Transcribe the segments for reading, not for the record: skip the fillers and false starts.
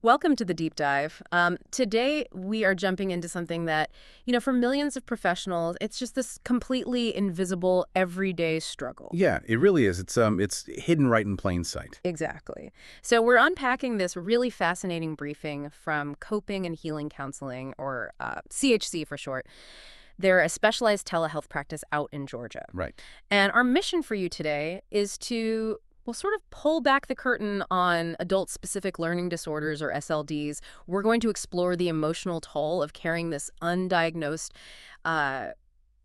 Welcome to the deep dive. Today, we are jumping into something that, for millions of professionals, it's just this completely invisible, everyday struggle. Yeah, it really is. It's hidden right in plain sight. Exactly. So we're unpacking this really fascinating briefing from Coping and Healing Counseling, or CHC for short. They're a specialized telehealth practice out in Georgia. Right. And our mission for you today is to, well, sort of pull back the curtain on adult-specific learning disorders, or SLDs. We're going to explore the emotional toll of carrying this undiagnosed, uh,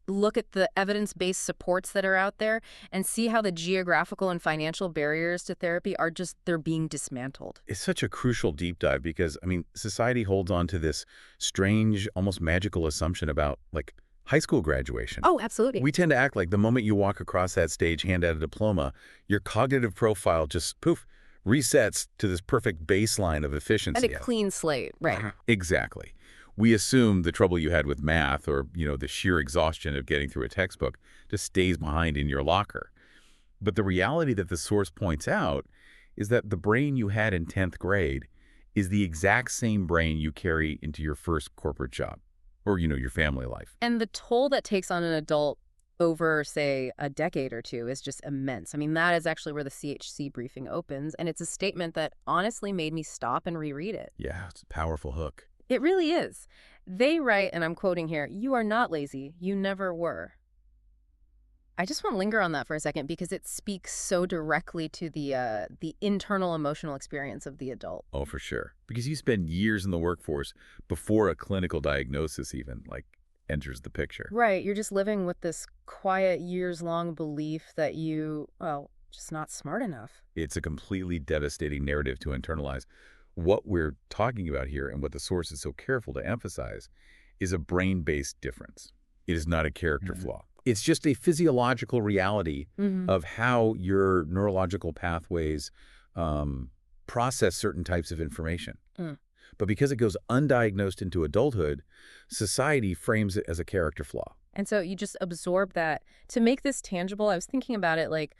look at the evidence-based supports that are out there, and see how the geographical and financial barriers to therapy are just, they're being dismantled. It's such a crucial deep dive because, society holds on to this strange, almost magical assumption about, like, high school graduation. Oh, absolutely. We tend to act like the moment you walk across that stage, hand out a diploma, your cognitive profile just, poof, resets to this perfect baseline of efficiency. And a clean slate, right. Exactly. We assume the trouble you had with math or, the sheer exhaustion of getting through a textbook just stays behind in your locker. But the reality that the source points out is that the brain you had in 10th grade is the exact same brain you carry into your first corporate job or, your family life. And the toll that takes on an adult over, say, a decade or two is just immense. I mean, that is actually where the CHC briefing opens, and it's a statement that honestly made me stop and reread it. Yeah, it's a powerful hook. It really is. They write, and I'm quoting here, "You are not lazy. You never were." I just want to linger on that for a second because it speaks so directly to the internal emotional experience of the adult. Oh, for sure. Because you spend years in the workforce before a clinical diagnosis even, enters the picture. Right. You're just living with this quiet, years-long belief that just not smart enough. It's a completely devastating narrative to internalize. What we're talking about here and what the source is so careful to emphasize is a brain-based difference. It is not a character flaw. It's just a physiological reality of how your neurological pathways process certain types of information. But because it goes undiagnosed into adulthood, society frames it as a character flaw. And so you just absorb that. To make this tangible, I was thinking about it like,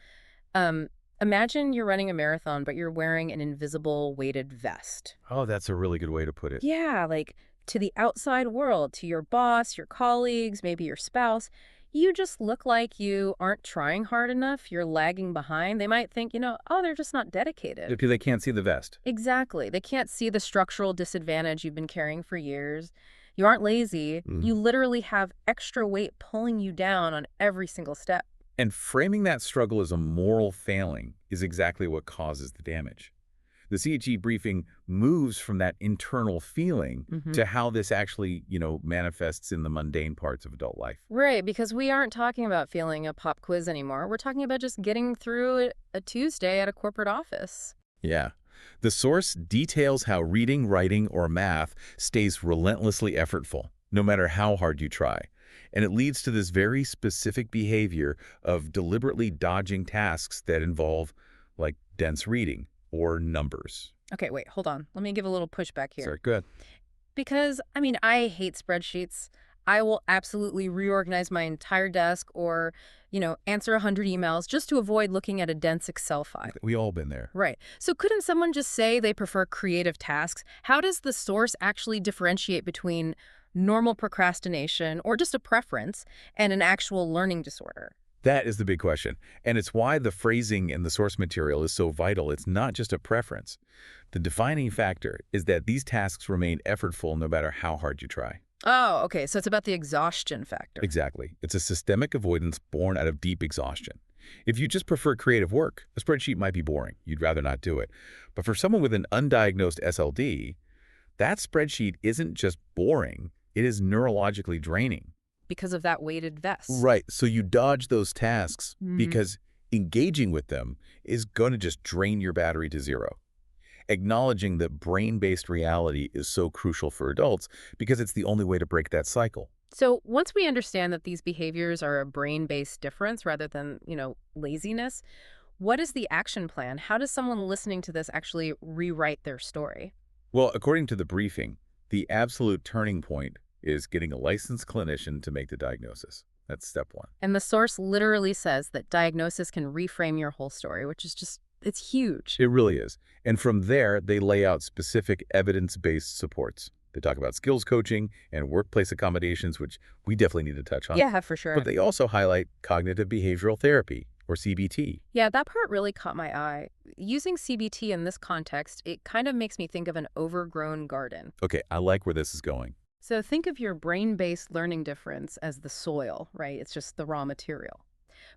imagine you're running a marathon, but you're wearing an invisible weighted vest. Oh, that's a really good way to put it. Yeah, like to the outside world, to your boss, your colleagues, maybe your spouse, you just look like you aren't trying hard enough. You're lagging behind. They might think, oh, they're just not dedicated. Because they can't see the vest. Exactly. They can't see the structural disadvantage you've been carrying for years. You aren't lazy. You literally have extra weight pulling you down on every single step. And framing that struggle as a moral failing is exactly what causes the damage. The CHE briefing moves from that internal feeling to how this actually, manifests in the mundane parts of adult life. Right, because we aren't talking about failing a pop quiz anymore. We're talking about just getting through a Tuesday at a corporate office. Yeah. The source details how reading, writing, or math stays relentlessly effortful, no matter how hard you try. And it leads to this very specific behavior of deliberately dodging tasks that involve, like, dense reading or numbers. Okay, wait, hold on. Let me give a little pushback here. Sorry, good. Because, I hate spreadsheets. I will absolutely reorganize my entire desk or, answer 100 emails just to avoid looking at a dense Excel file. We all been there. Right. So couldn't someone just say they prefer creative tasks? How does the source actually differentiate between normal procrastination or just a preference and an actual learning disorder? That is the big question. And it's why the phrasing in the source material is so vital. It's not just a preference. The defining factor is that these tasks remain effortful no matter how hard you try. Oh, okay. So it's about the exhaustion factor. Exactly. It's a systemic avoidance born out of deep exhaustion. If you just prefer creative work, a spreadsheet might be boring. You'd rather not do it. But for someone with an undiagnosed SLD, that spreadsheet isn't just boring. It is neurologically draining. Because of that weighted vest. Right. So you dodge those tasks because engaging with them is going to just drain your battery to zero. Acknowledging that brain-based reality is so crucial for adults because it's the only way to break that cycle. So once we understand that these behaviors are a brain-based difference rather than, laziness, what is the action plan? How does someone listening to this actually rewrite their story? Well, according to the briefing, the absolute turning point is getting a licensed clinician to make the diagnosis. That's step one. And the source literally says that diagnosis can reframe your whole story, which is just It's huge. It really is. And from there, they lay out specific evidence-based supports. They talk about skills coaching and workplace accommodations, which we definitely need to touch on. Yeah, for But sure. they also highlight cognitive behavioral therapy, or CBT. Yeah, that part really caught my eye. Using CBT in this context, it kind of makes me think of an overgrown garden. Okay, I like where this is going. So think of your brain-based learning difference as the soil, right? It's just the raw material.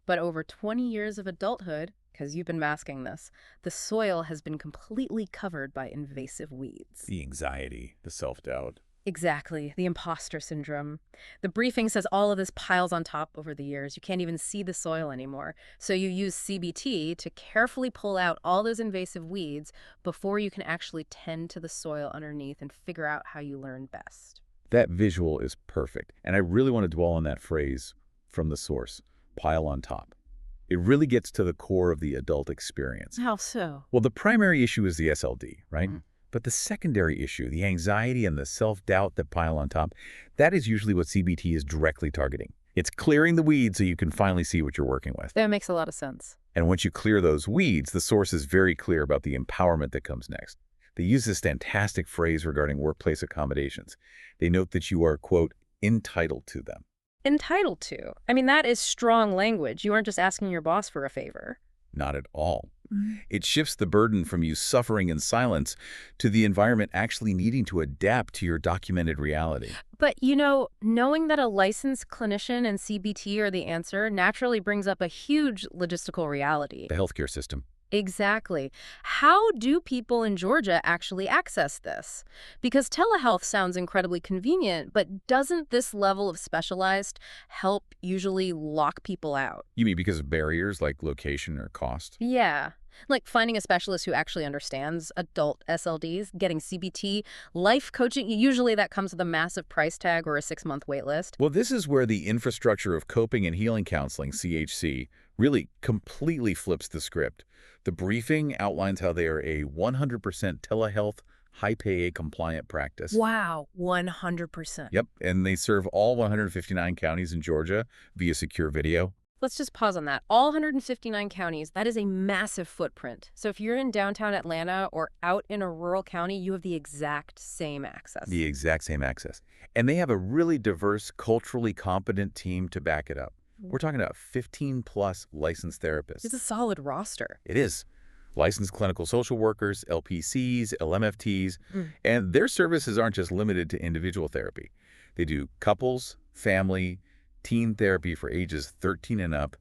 But over 20 years of adulthood, because you've been masking this, the soil has been completely covered by invasive weeds. The anxiety, the self-doubt. Exactly, the imposter syndrome. The briefing says all of this piles on top over the years. You can't even see the soil anymore. So you use CBT to carefully pull out all those invasive weeds before you can actually tend to the soil underneath and figure out how you learn best. That visual is perfect. And I really want to dwell on that phrase from the source, pile on top. It really gets to the core of the adult experience. How so? Well, the primary issue is the SLD, right? Mhm. But the secondary issue, the anxiety and the self-doubt that pile on top, that is usually what CBT is directly targeting. It's clearing the weeds so you can finally see what you're working with. That makes a lot of sense. And once you clear those weeds, the source is very clear about the empowerment that comes next. They use this fantastic phrase regarding workplace accommodations. They note that you are, quote, entitled to them. Entitled to. I mean, that is strong language. You aren't just asking your boss for a favor. Not at all. It shifts the burden from you suffering in silence to the environment actually needing to adapt to your documented reality. But, knowing that a licensed clinician and CBT are the answer naturally brings up a huge logistical reality. The healthcare system. Exactly. How do people in Georgia actually access this? Because telehealth sounds incredibly convenient, but doesn't this level of specialized help usually lock people out? You mean because of barriers like location or cost? Yeah. Like finding a specialist who actually understands adult SLDs, getting CBT, life coaching, usually that comes with a massive price tag or a 6-month wait list. Well, this is where the infrastructure of coping and healing counseling, CHC, really completely flips the script. The briefing outlines how they are a 100% telehealth, high-pay compliant practice. Wow, 100%. Yep, and they serve all 159 counties in Georgia via secure video. Let's just pause on that. All 159 counties, that is a massive footprint. So if you're in downtown Atlanta or out in a rural county, you have the exact same access. The exact same access. And they have a really diverse, culturally competent team to back it up. We're talking about 15-plus licensed therapists. It's a solid roster. It is. Licensed clinical social workers, LPCs, LMFTs, and their services aren't just limited to individual therapy. They do couples, family, teen therapy for ages 13 and up,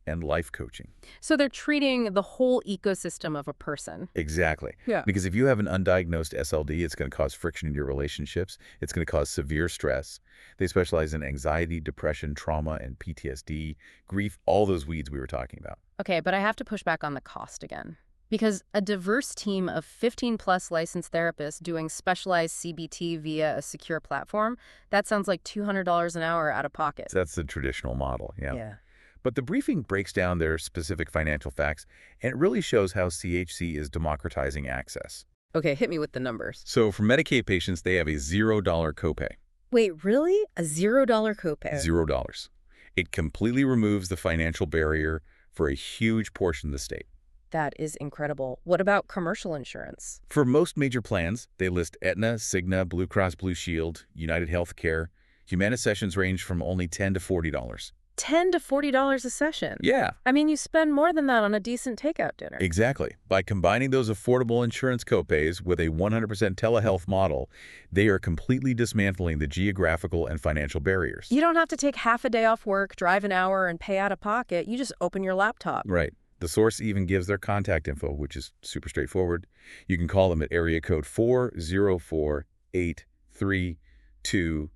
and life coaching. So they're treating the whole ecosystem of a person. Exactly. Yeah. Because if you have an undiagnosed SLD, it's going to cause friction in your relationships. It's going to cause severe stress. They specialize in anxiety, depression, trauma, and PTSD, grief, all those weeds we were talking about. Okay, but I have to push back on the cost again. Because a diverse team of 15-plus licensed therapists doing specialized CBT via a secure platform, that sounds like $200 an hour out of pocket. That's the traditional model, yeah. Yeah. But the briefing breaks down their specific financial facts, and it really shows how CHC is democratizing access. Okay, hit me with the numbers. So for Medicaid patients, they have a $0 copay. Wait, really? A $0 copay? $0. It completely removes the financial barrier for a huge portion of the state. That is incredible. What about commercial insurance? For most major plans, they list Aetna, Cigna, Blue Cross Blue Shield, United Healthcare. Humana sessions range from only $10 to $40. $10 to $40 a session? Yeah, I mean, you spend more than that on a decent takeout dinner. exactly. By combining those affordable insurance copays with a 100% telehealth model, they are completely dismantling the geographical and financial barriers. You don't have to take half a day off work, drive an hour, and pay out of pocket. You just open your laptop. Right. The source even gives their contact info, which is super straightforward. You can call them at area code 404-832-0102.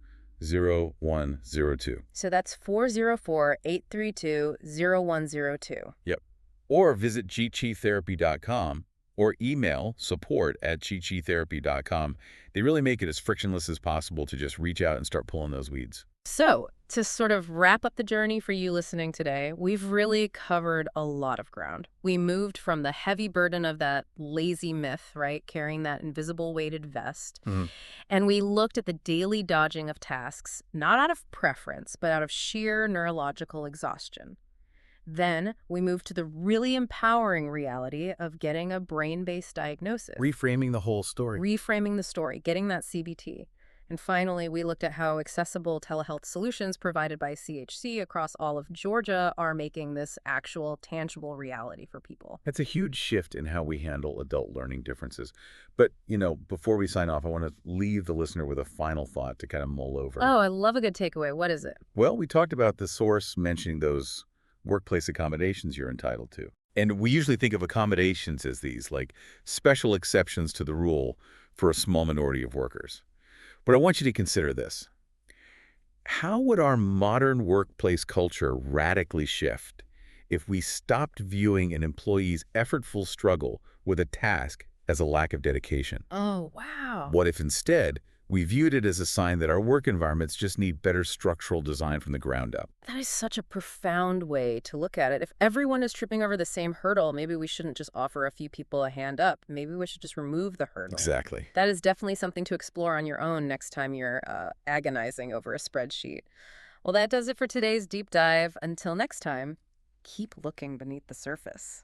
So that's 404-832-0102. Yep. Or visit chichitherapy.com or email support@chichitherapy.com. They really make it as frictionless as possible to just reach out and start pulling those weeds. So, to sort of wrap up the journey for you listening today, we've really covered a lot of ground. We moved from the heavy burden of that lazy myth, right, carrying that invisible weighted vest, and we looked at the daily dodging of tasks, not out of preference, but out of sheer neurological exhaustion. Then we moved to the really empowering reality of getting a brain-based diagnosis, Reframing the whole story. reframing the story, getting that CBT. And finally, we looked at how accessible telehealth solutions provided by CHC across all of Georgia are making this actual, tangible reality for people. That's a huge shift in how we handle adult learning differences. But, before we sign off, I want to leave the listener with a final thought to kind of mull over. Oh, I love a good takeaway. What is it? Well, we talked about the source mentioning those workplace accommodations you're entitled to. And we usually think of accommodations as these, like special exceptions to the rule for a small minority of workers. But I want you to consider this. How would our modern workplace culture radically shift if we stopped viewing an employee's effortful struggle with a task as a lack of dedication? Oh, wow. What if instead we viewed it as a sign that our work environments just need better structural design from the ground up? That is such a profound way to look at it. If everyone is tripping over the same hurdle, maybe we shouldn't just offer a few people a hand up. Maybe we should just remove the hurdle. Exactly. That is definitely something to explore on your own next time you're agonizing over a spreadsheet. Well, that does it for today's deep dive. Until next time, keep looking beneath the surface.